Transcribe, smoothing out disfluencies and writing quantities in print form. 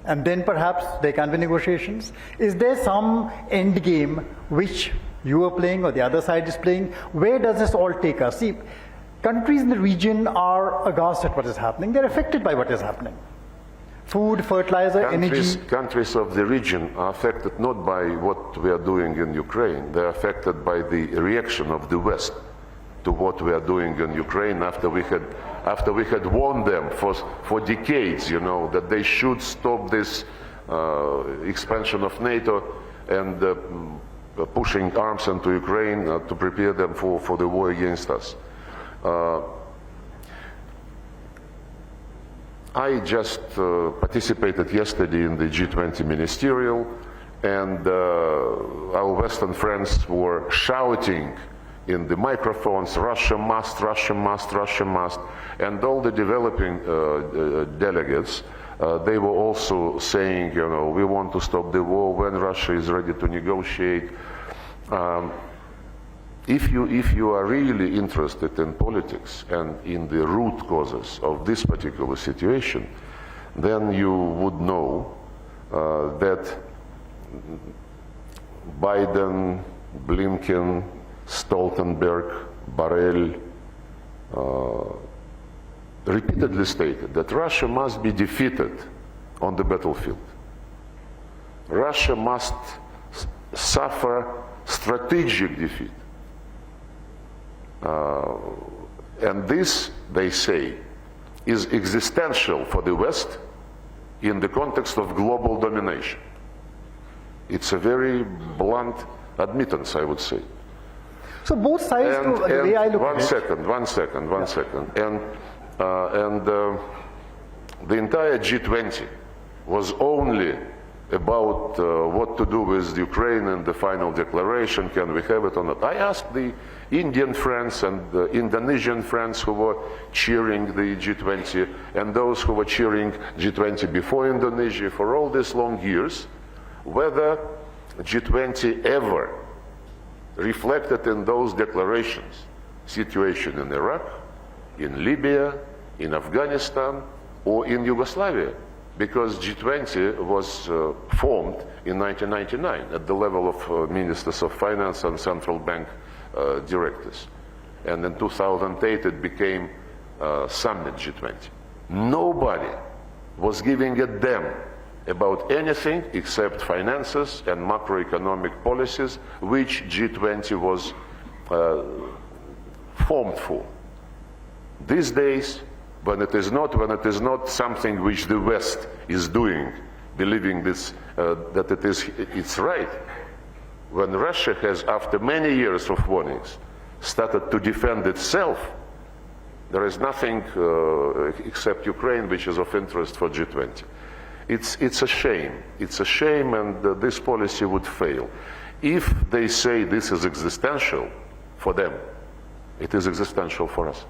and then perhaps there can be negotiations? Is there some end game which you are playing or the other side is playing? Where does this all take us? See, countries in the region are aghast at what is happening. They're affected by what is happening. Food, fertilizer, energy. Countries of the region are affected not by what we are doing in Ukraine. They're affected by the reaction of the West to what we are doing in Ukraine after we had warned them for decades, you know, that they should stop this expansion of NATO and pushing arms into Ukraine to prepare them for the war against us. I just participated yesterday in the G20 ministerial, and our Western friends were shouting in the microphones, Russia must, Russia must, Russia must, and all the developing delegates, they were also saying, you know, we want to stop the war when Russia is ready to negotiate. If you are really interested in politics and in the root causes of this particular situation, then you would know that Biden, Blinken, Stoltenberg, Borrell repeatedly stated that Russia must be defeated on the battlefield. Russia must suffer strategic defeat. And this, they say, is existential for the West in the context of global domination. It's a very blunt admittance, I would say. So both sides, the way I look at it. One second. And the entire G20 was only about what to do with Ukraine and the final declaration, can we have it or not. I asked the Indian friends and the Indonesian friends who were cheering the G20 and those who were cheering G20 before Indonesia for all these long years, whether G20 ever reflected in those declarations situation in Iraq, in Libya, in Afghanistan, or in Yugoslavia. Because G20 was formed in 1999 at the level of ministers of finance and central bank directors. And in 2008 it became Summit G20. Nobody was giving a damn about anything except finances and macroeconomic policies, which G20 was formed for. These days, when it is not something which the West is doing, believing this, that it's right, when Russia has, after many years of warnings, started to defend itself, there is nothing except Ukraine which is of interest for G20. It's a shame. It's a shame, and this policy would fail. If they say this is existential for them, it is existential for us.